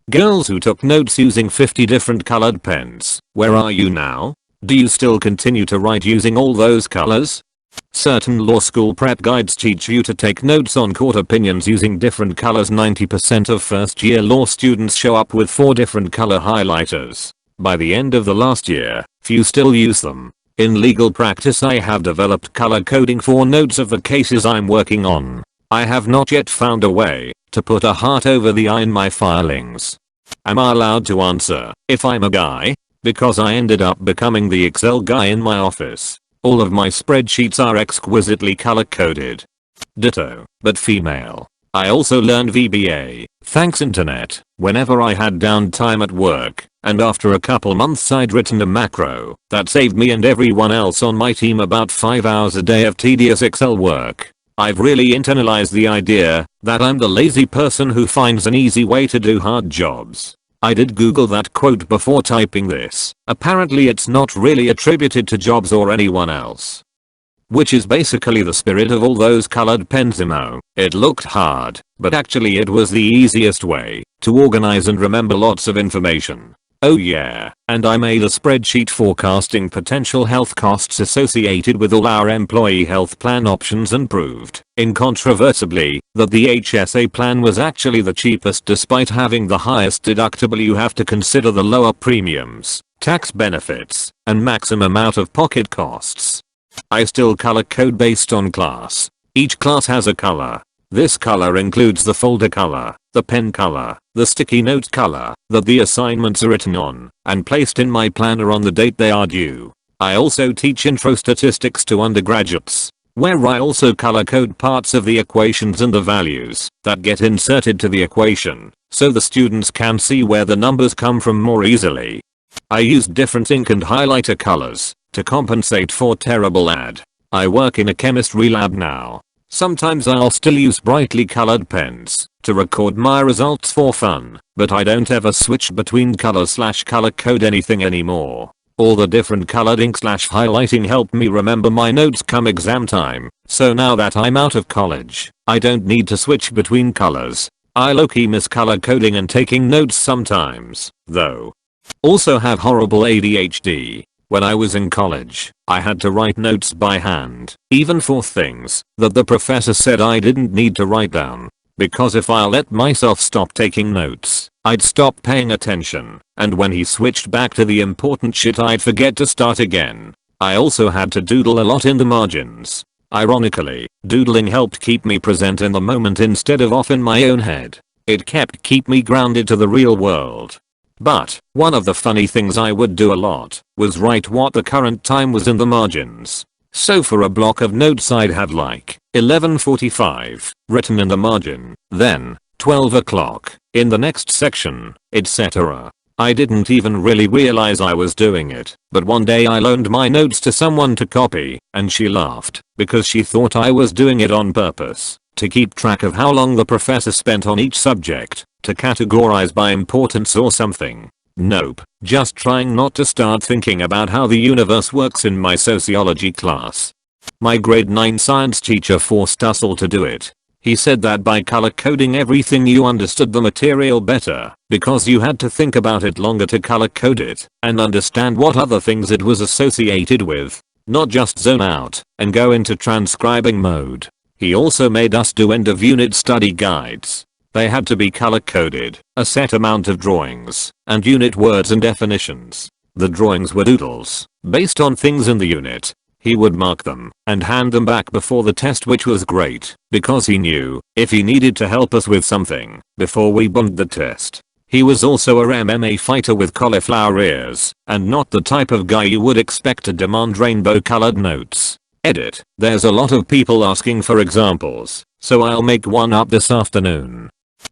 Girls who took notes using 50 different colored pens, where are you now? Do you still continue to write using all those colors? Certain law school prep guides teach you to take notes on court opinions using different colors. 90% of first year law students show up with 4 different color highlighters. By the end of the last year, few still use them. In legal practice I have developed color coding for notes of the cases I'm working on. I have not yet found a way to put a heart over the I in my filings. Am I allowed to answer if I'm a guy? Because I ended up becoming the Excel guy in my office. All of my spreadsheets are exquisitely color coded. Ditto, but female. I also learned VBA, thanks internet, whenever I had downtime at work, and after a couple months I'd written a macro that saved me and everyone else on my team about 5 hours a day of tedious Excel work. I've really internalized the idea that I'm the lazy person who finds an easy way to do hard jobs. I did Google that quote before typing this. Apparently it's not really attributed to Jobs or anyone else. Which is basically the spirit of all those colored pens. It looked hard, but actually it was the easiest way to organize and remember lots of information. Oh yeah, and I made a spreadsheet forecasting potential health costs associated with all our employee health plan options and proved, incontrovertibly, that the HSA plan was actually the cheapest despite having the highest deductible. You have to consider the lower premiums, tax benefits, and maximum out-of-pocket costs. I still color code based on class. Each class has a color. This color includes the folder color, the pen color, the sticky note color that the assignments are written on and placed in my planner on the date they are due. I also teach intro statistics to undergraduates, where I also color code parts of the equations and the values that get inserted to the equation, so the students can see where the numbers come from more easily. I use different ink and highlighter colors to compensate for terrible ad. I work in a chemistry lab now. Sometimes I'll still use brightly colored pens to record my results for fun, but I don't ever switch between color code anything anymore. All the different colored ink highlighting helped me remember my notes come exam time, so now that I'm out of college, I don't need to switch between colors. I low-key miss color coding and taking notes sometimes, though. Also have horrible ADHD. When I was in college, I had to write notes by hand, even for things that the professor said I didn't need to write down. Because if I let myself stop taking notes, I'd stop paying attention, and when he switched back to the important shit I'd forget to start again. I also had to doodle a lot in the margins. Ironically, doodling helped keep me present in the moment instead of off in my own head. It kept me grounded to the real world. But one of the funny things I would do a lot was write what the current time was in the margins. So for a block of notes I'd have like 11:45 written in the margin, then 12 o'clock in the next section, etc. I didn't even really realize I was doing it, but one day I loaned my notes to someone to copy, and she laughed because she thought I was doing it on purpose to keep track of how long the professor spent on each subject, to categorize by importance or something. Nope, just trying not to start thinking about how the universe works in my sociology class. My grade 9 science teacher forced us all to do it. He said that by color coding everything you understood the material better, because you had to think about it longer to color code it and understand what other things it was associated with, not just zone out and go into transcribing mode. He also made us do end of unit study guides. They had to be color coded, a set amount of drawings, and unit words and definitions. The drawings were doodles, based on things in the unit. He would mark them and hand them back before the test, which was great, because he knew if he needed to help us with something before we bombed the test. He was also a MMA fighter with cauliflower ears, and not the type of guy you would expect to demand rainbow colored notes. Edit. There's a lot of people asking for examples, so I'll make one up this afternoon.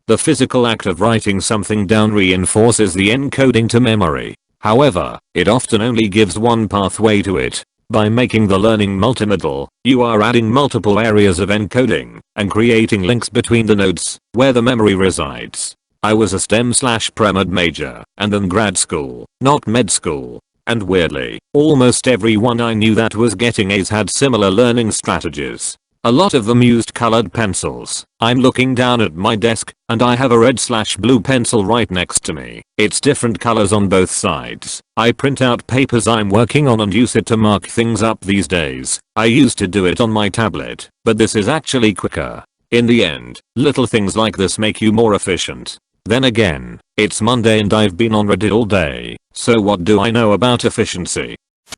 The physical act of writing something down reinforces the encoding to memory. However, it often only gives one pathway to it. By making the learning multimodal, you are adding multiple areas of encoding and creating links between the nodes where the memory resides. I was a STEM/pre-med major and then grad school, not med school. And weirdly, almost everyone I knew that was getting A's had similar learning strategies. A lot of them used colored pencils. I'm looking down at my desk and I have a red/blue pencil right next to me. It's different colors on both sides. I print out papers I'm working on and use it to mark things up these days. I used to do it on my tablet, but this is actually quicker. In the end, little things like this make you more efficient. Then again, it's Monday and I've been on Reddit all day, so what do I know about efficiency?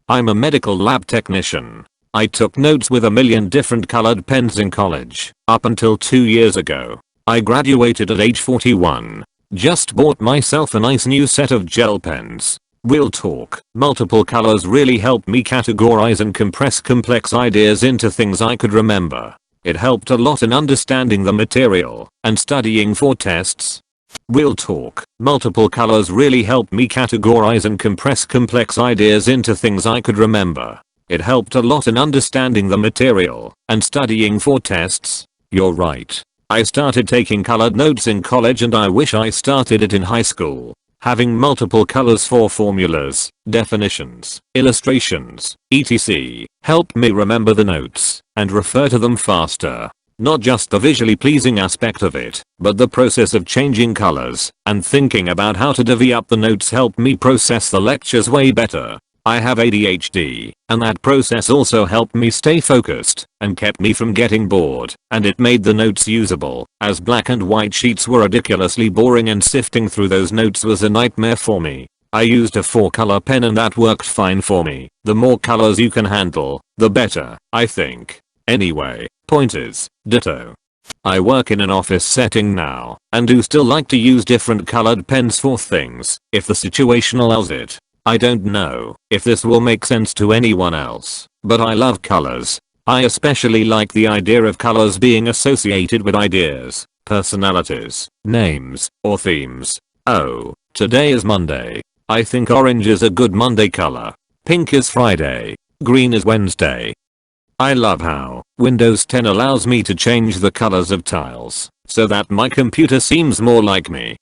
I'm a medical lab technician. I took notes with a million different colored pens in college, up until 2 years ago. I graduated at age 41. Just bought myself a nice new set of gel pens. Real talk, multiple colors really helped me categorize and compress complex ideas into things I could remember. It helped a lot in understanding the material and studying for tests. Real talk, multiple colors really helped me categorize and compress complex ideas into things I could remember. It helped a lot in understanding the material and studying for tests. You're right. I started taking colored notes in college and I wish I started it in high school. Having multiple colors for formulas, definitions, illustrations, etc. helped me remember the notes and refer to them faster. Not just the visually pleasing aspect of it, but the process of changing colors and thinking about how to divvy up the notes helped me process the lectures way better. I have ADHD, and that process also helped me stay focused and kept me from getting bored, and it made the notes usable, as black and white sheets were ridiculously boring and sifting through those notes was a nightmare for me. I used a 4-color pen and that worked fine for me. The more colors you can handle, the better, I think. Anyway, point is, ditto. I work in an office setting now, and do still like to use different colored pens for things, if the situation allows it. I don't know if this will make sense to anyone else, but I love colors. I especially like the idea of colors being associated with ideas, personalities, names, or themes. Oh, today is Monday. I think orange is a good Monday color. Pink is Friday. Green is Wednesday. I love how Windows 10 allows me to change the colors of tiles so that my computer seems more like me.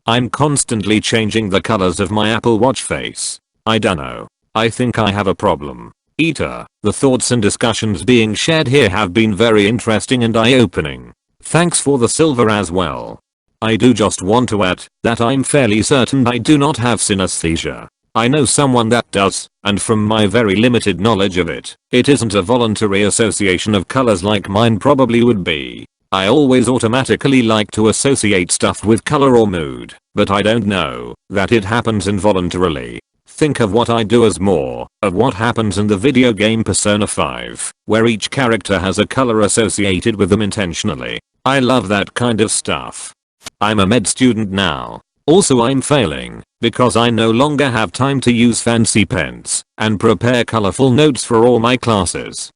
I'm constantly changing the colors of my Apple Watch face. I dunno. I think I have a problem. The thoughts and discussions being shared here have been very interesting and eye-opening. Thanks for the silver as well. I do just want to add that I'm fairly certain I do not have synesthesia. I know someone that does, and from my very limited knowledge of it, it isn't a voluntary association of colors like mine probably would be. I always automatically like to associate stuff with color or mood, but I don't know that it happens involuntarily. Think of what I do as more of what happens in the video game Persona 5, where each character has a color associated with them intentionally. I love that kind of stuff. I'm a med student now. Also I'm failing because I no longer have time to use fancy pens and prepare colorful notes for all my classes.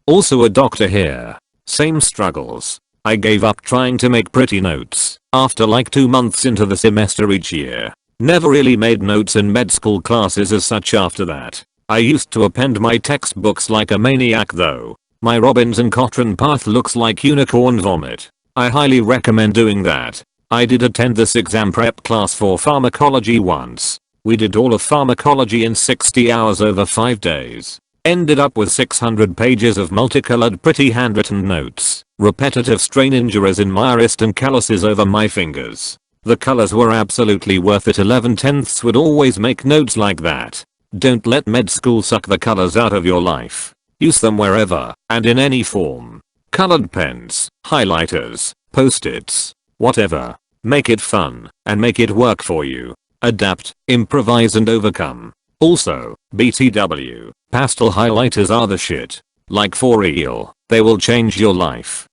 Also a doctor here. Same struggles. I gave up trying to make pretty notes after like 2 months into the semester each year. Never really made notes in med school classes as such after that. I used to append my textbooks like a maniac though. My Robinson Cotran path looks like unicorn vomit. I highly recommend doing that. I did attend this exam prep class for pharmacology once. We did all of pharmacology in 60 hours over 5 days. Ended up with 600 pages of multicolored pretty handwritten notes. Repetitive strain injuries in my wrist and calluses over my fingers. The colors were absolutely worth it. 11/10ths would always make notes like that. Don't let med school suck the colors out of your life. Use them wherever and in any form. Colored pens, highlighters, post-its, whatever. Make it fun and make it work for you. Adapt, improvise and overcome. Also, BTW, pastel highlighters are the shit. Like for real, they will change your life.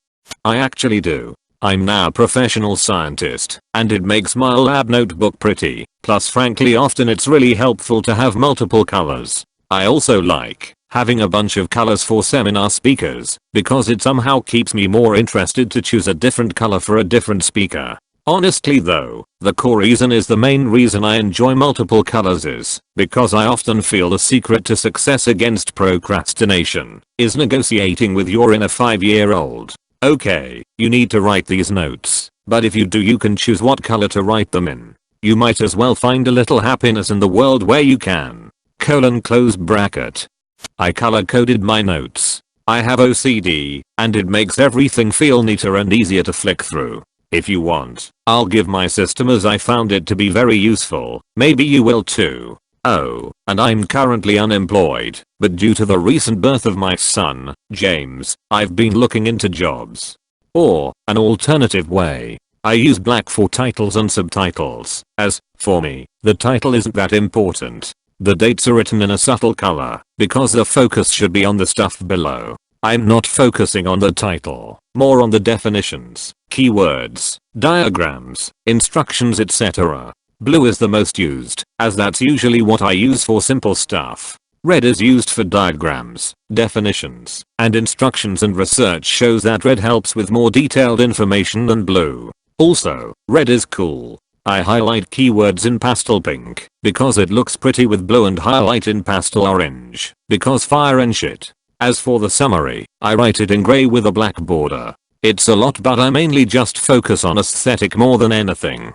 I actually do. I'm now a professional scientist, and it makes my lab notebook pretty. Plus frankly often it's really helpful to have multiple colors. I also like having a bunch of colors for seminar speakers, because it somehow keeps me more interested to choose a different color for a different speaker. Honestly though, the core reason is the main reason I enjoy multiple colors is because I often feel the secret to success against procrastination is negotiating with your inner 5-year-old. Okay, you need to write these notes, but if you do you can choose what color to write them in. You might as well find a little happiness in the world where you can. Close bracket. I color coded my notes. I have OCD, and it makes everything feel neater and easier to flick through. If you want, I'll give my system as I found it to be very useful. Maybe you will too. Oh, and I'm currently unemployed, but due to the recent birth of my son, James, I've been looking into jobs. Or, an alternative way. I use black for titles and subtitles, as, for me, the title isn't that important. The dates are written in a subtle color, because the focus should be on the stuff below. I'm not focusing on the title, more on the definitions, keywords, diagrams, instructions etc. Blue is the most used, as that's usually what I use for simple stuff. Red is used for diagrams, definitions, and instructions, and research shows that red helps with more detailed information than blue. Also, red is cool. I highlight keywords in pastel pink, because it looks pretty with blue, and highlight in pastel orange, because fire and shit. As for the summary, I write it in grey with a black border. It's a lot, but I mainly just focus on aesthetic more than anything.